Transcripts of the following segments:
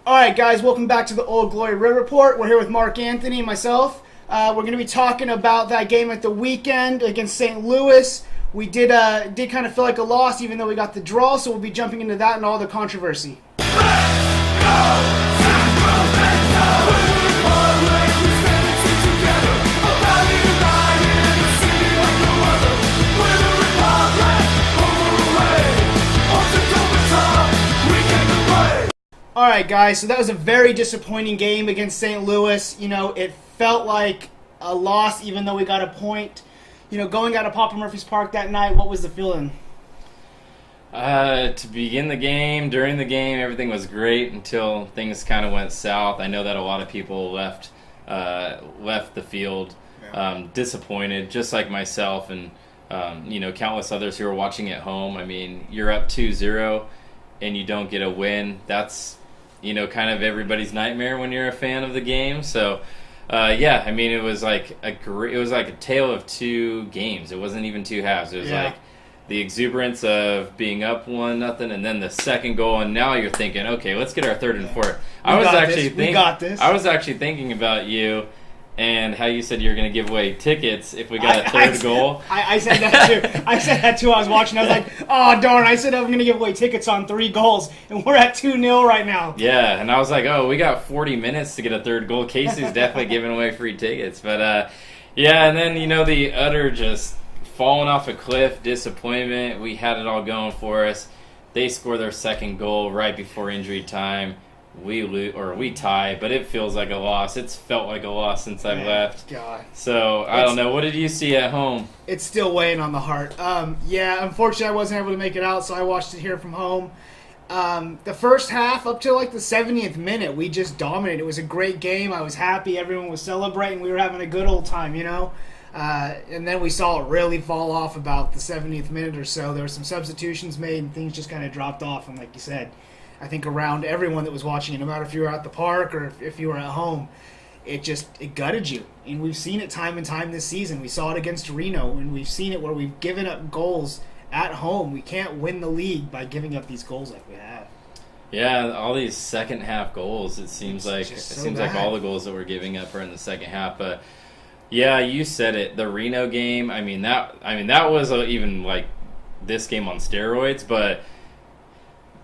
All right, guys, welcome back to the Old Glory Red Report. We're here with Mark Anthony and myself. We're going to be talking about that game at the weekend against St. Louis. We did kind of feel like a loss, even though we got the draw, so we'll be jumping into that and all the controversy. All right, guys, so that was a very disappointing game against St. Louis. You know, it felt like a loss, even though we got a point. You know, going out of Papa Murphy's Park that night, what was the feeling? To begin the game, during the game, everything was great until things kind of went south. I know that a lot of people left the field disappointed, just like myself and countless others who are watching at home. I mean, you're up 2-0 and you don't get a win. That's kind of everybody's nightmare when you're a fan of the game. So, I mean, it was like a tale of two games. It wasn't even two halves. It was like the exuberance of being up 1-0, and then the second goal, and now you're thinking, okay, let's get our third and fourth. We got this. I was actually thinking about you and how you said you were going to give away tickets if we got a third goal. I said that too. I said that too. I was watching. I was like, oh, darn. I said I'm going to give away tickets on 3 goals, and we're at 2-0 right now. Yeah, and I was like, oh, we got 40 minutes to get a third goal. Casey's definitely giving away free tickets. But, and then, the utter just falling off a cliff, disappointment. We had it all going for us. They score their second goal right before injury time. We tie, but it feels like a loss. It's felt like a loss since I've left. God. So, I don't know. What did you see at home? It's still weighing on the heart. Unfortunately, I wasn't able to make it out, so I watched it here from home. The first half, up to like the 70th minute, we just dominated. It was a great game. I was happy. Everyone was celebrating. We were having a good old time, and then we saw it really fall off about the 70th minute or so. There were some substitutions made, and things just kind of dropped off. And like you said, I think around everyone that was watching it, no matter if you were at the park or if you were at home, it gutted you. And we've seen it time and time this season. We saw it against Reno, and we've seen it where we've given up goals at home. We can't win the league by giving up these goals like we have. Yeah, all these second half goals. It seems like all the goals that we're giving up are in the second half. But yeah, you said it. The Reno game. I mean that was even like this game on steroids, but.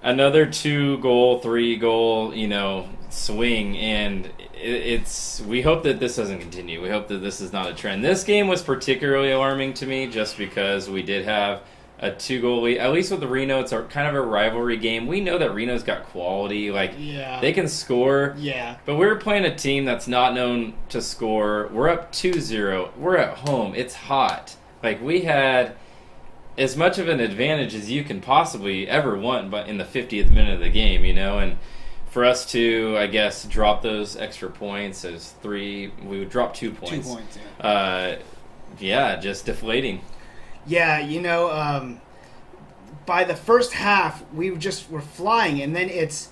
Another 2-goal, 3-goal, swing, and we hope that this doesn't continue. We hope that this is not a trend. This game was particularly alarming to me just because we did have a 2-goal lead. At least with the Reno, it's kind of a rivalry game. We know that Reno's got quality. They can score. Yeah. But we're playing a team that's not known to score. We're up 2-0. We're at home. It's hot. We had as much of an advantage as you can possibly ever want, but in the 50th minute of the game, and for us to, I guess, drop those extra points we would drop 2 points. 2 points, yeah. Just deflating. Yeah, by the first half, we were flying, and then it's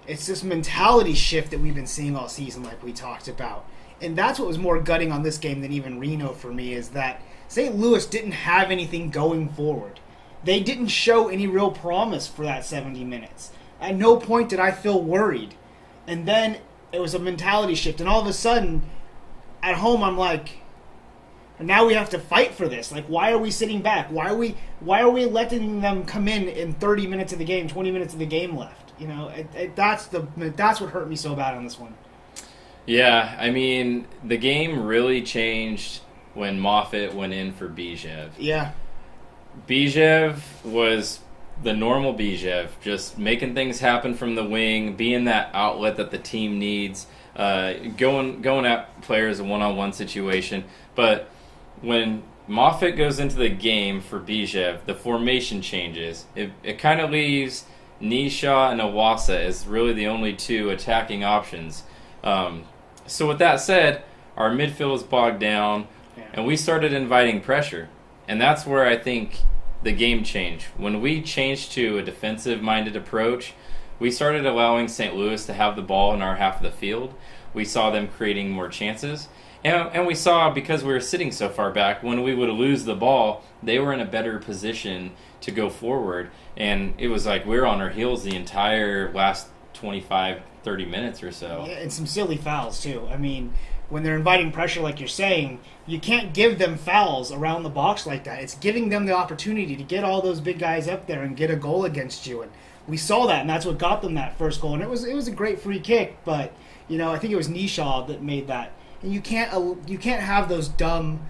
this mentality shift that we've been seeing all season, like we talked about. And that's what was more gutting on this game than even Reno for me, is that St. Louis didn't have anything going forward. They didn't show any real promise for that 70 minutes. At no point did I feel worried. And then it was a mentality shift. And all of a sudden, at home, I'm like, now we have to fight for this. Why are we sitting back? Why are we letting them come in 30 minutes of the game, 20 minutes of the game left? That's what hurt me so bad on this one. Yeah, I mean, the game really changed when Moffitt went in for Bijev. Yeah. Bijev was the normal Bijev, just making things happen from the wing, being that outlet that the team needs, going at players in one-on-one situation. But when Moffitt goes into the game for Bijev, the formation changes. It kind of leaves Nisha and Awasa as really the only 2 attacking options. So with that said, our midfield is bogged down. And we started inviting pressure. And that's where I think the game changed. When we changed to a defensive-minded approach, we started allowing St. Louis to have the ball in our half of the field. We saw them creating more chances. And we saw, because we were sitting so far back, when we would lose the ball, they were in a better position to go forward. And it was like we were on our heels the entire last 25, 30 minutes or so. Yeah, and some silly fouls, too. I mean, when they're inviting pressure like you're saying, you can't give them fouls around the box like that. It's giving them the opportunity to get all those big guys up there and get a goal against you. And we saw that, and that's what got them that first goal. And it was a great free kick, but I think it was Nishaw that made that. And you can't have those dumb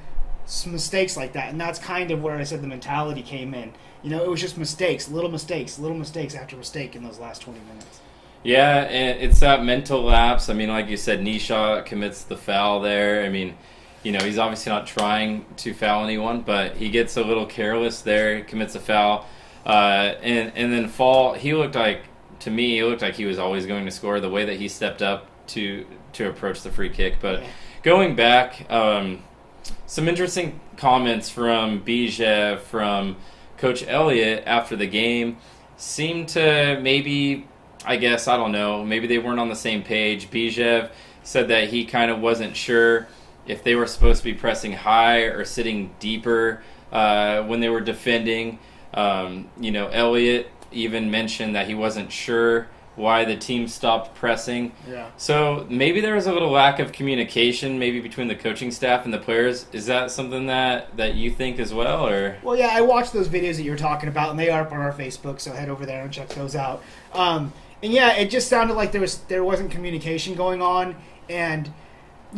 mistakes like that. And that's kind of where I said the mentality came in. It was just little mistakes after mistake in those last 20 minutes. Yeah, and it's that mental lapse. I mean, like you said, Nishaw commits the foul there. I mean, he's obviously not trying to foul anyone, but he gets a little careless there. He commits a foul. And then Fall, he looked like he was always going to score the way that he stepped up to approach the free kick. But going back, some interesting comments from Bijev, from Coach Elliott after the game seemed to maybe, I guess, I don't know, maybe they weren't on the same page. Bijev said that he kind of wasn't sure if they were supposed to be pressing high or sitting deeper when they were defending. Elliott even mentioned that he wasn't sure why the team stopped pressing. Yeah. So maybe there was a little lack of communication maybe between the coaching staff and the players. Is that something that you think as well? Or? Well, yeah, I watched those videos that you were talking about, and they are up on our Facebook, so head over there and check those out. And yeah, it just sounded like there wasn't communication going on, and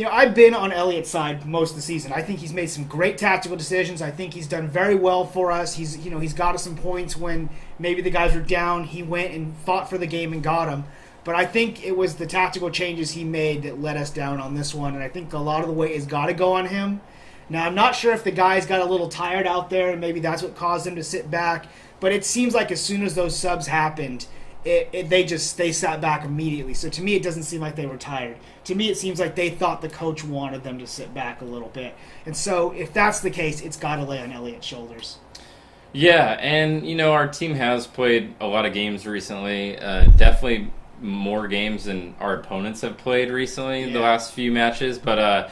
I've been on Elliott's side most of the season. I think he's made some great tactical decisions. I think he's done very well for us. He's got us some points when maybe the guys were down. He went and fought for the game and got them. But I think it was the tactical changes he made that let us down on this one, and I think a lot of the weight has got to go on him. Now, I'm not sure if the guys got a little tired out there, and maybe that's what caused them to sit back. But it seems like as soon as those subs happened, they sat back immediately. So to me, it doesn't seem like they were tired. To me, it seems like they thought the coach wanted them to sit back a little bit. And so if that's the case, it's got to lay on Elliott's shoulders. Yeah, and our team has played a lot of games recently. Definitely more games than our opponents have played recently the last few matches. But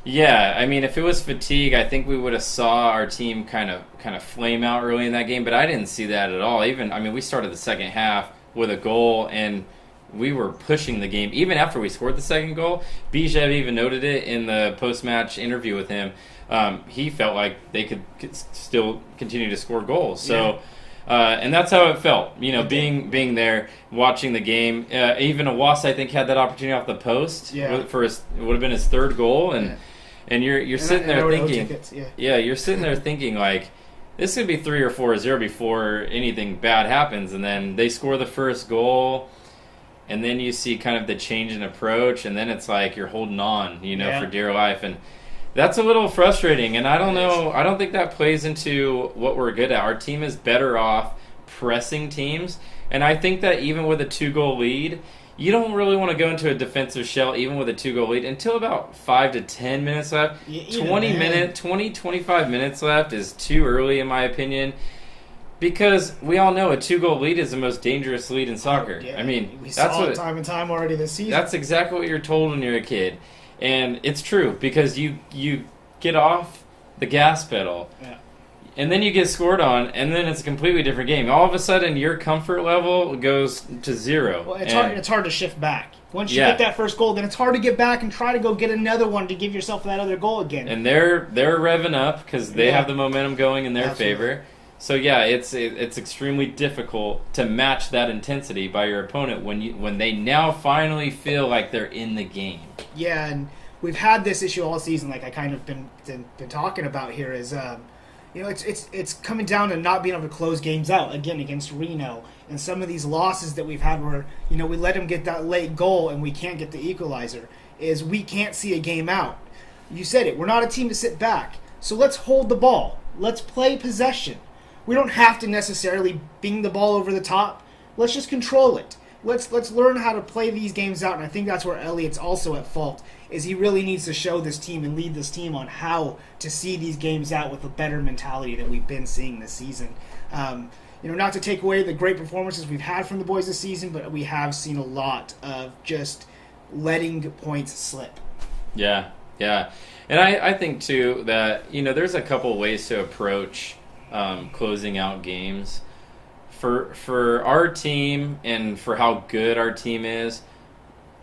yeah, I mean, if it was fatigue, I think we would have saw our team kind of flame out early in that game. But I didn't see that at all. We started the second half with a goal, and we were pushing the game. Even after we scored the second goal, Bijev even noted it in the post-match interview with him. He felt like they could still continue to score goals. So, and that's how it felt. Being there, watching the game. Even Awasa, I think, had that opportunity off the post. For it would have been his third goal, and you're sitting there thinking, you're sitting there thinking like, this could be 3 or 4-0 before anything bad happens, and then they score the first goal. And then you see kind of the change in approach, and then it's like you're holding on, for dear life. And that's a little frustrating, and I don't know. I don't think that plays into what we're good at. Our team is better off pressing teams, and I think that even with a 2-goal lead, you don't really want to go into a defensive shell even with a 2-goal lead until about 5 to 10 minutes left. 25 minutes left is too early, in my opinion. Because we all know a 2-goal lead is the most dangerous lead in soccer. Yeah, we that's saw it time and time already this season. That's exactly what you're told when you're a kid. And it's true, because you get off the gas pedal, and then you get scored on, and then it's a completely different game. All of a sudden, your comfort level goes to 0. Well, it's hard to shift back. Once you get that first goal, then it's hard to get back and try to go get another one to give yourself that other goal again. And they're revving up because they have the momentum going in their favor. So yeah, it's extremely difficult to match that intensity by your opponent when they now finally feel like they're in the game. Yeah, and we've had this issue all season, like I kind of been talking about here. Is it's coming down to not being able to close games out again against Reno, and some of these losses that we've had where we let them get that late goal and we can't get the equalizer. Is we can't see a game out. You said it. We're not a team to sit back, so let's hold the ball. Let's play possession. We don't have to necessarily bing the ball over the top. Let's just control it. Let's learn how to play these games out, and I think that's where Elliott's also at fault, is he really needs to show this team and lead this team on how to see these games out with a better mentality that we've been seeing this season. Not to take away the great performances we've had from the boys this season, but we have seen a lot of just letting points slip. Yeah. And I think, too, that, there's a couple ways to approach closing out games. For our team and for how good our team is,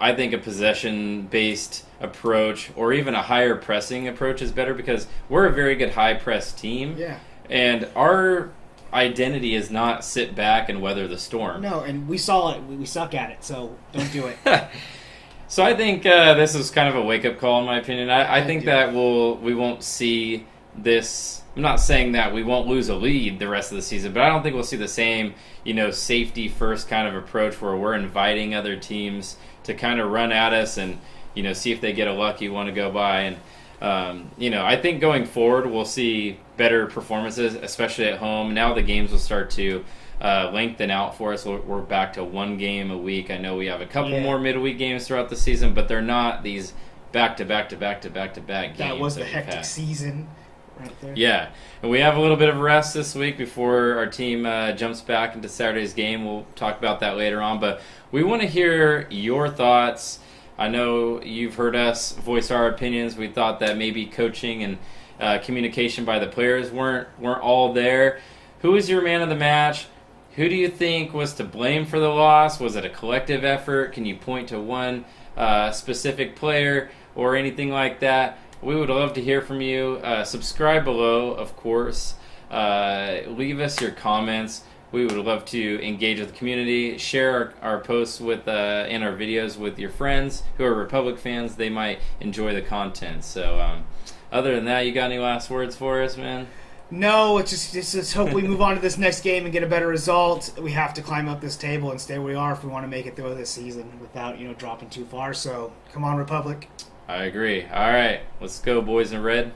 I think a possession-based approach or even a higher pressing approach is better because we're a very good high-press team. Yeah. And our identity is not sit back and weather the storm. No, and we saw it. We suck at it, so don't do it. So I think this is kind of a wake-up call, in my opinion. I think that we won't see this. I'm not saying that we won't lose a lead the rest of the season, but I don't think we'll see the same, safety-first kind of approach where we're inviting other teams to kind of run at us and, see if they get a lucky one to go by. And, I think going forward we'll see better performances, especially at home. Now the games will start to lengthen out for us. We're back to one game a week. I know we have a couple more midweek games throughout the season, but they're not these back-to-back-to-back-to-back-to-back games. That was the hectic season right there. Yeah, and we have a little bit of rest this week before our team jumps back into Saturday's game. We'll talk about that later on, but we want to hear your thoughts. I know you've heard us voice our opinions. We thought that maybe coaching and communication by the players weren't all there. Who is your man of the match? Who do you think was to blame for the loss? Was it a collective effort? Can you point to one specific player or anything like that? We would love to hear from you. Subscribe below, of course. Leave us your comments. We would love to engage with the community. Share our posts with and our videos with your friends who are Republic fans. They might enjoy the content. So, other than that, you got any last words for us, man? No, it's just hope we move on to this next game and get a better result. We have to climb up this table and stay where we are if we want to make it through this season without dropping too far. So, come on, Republic. I agree. All right, let's go, boys in red.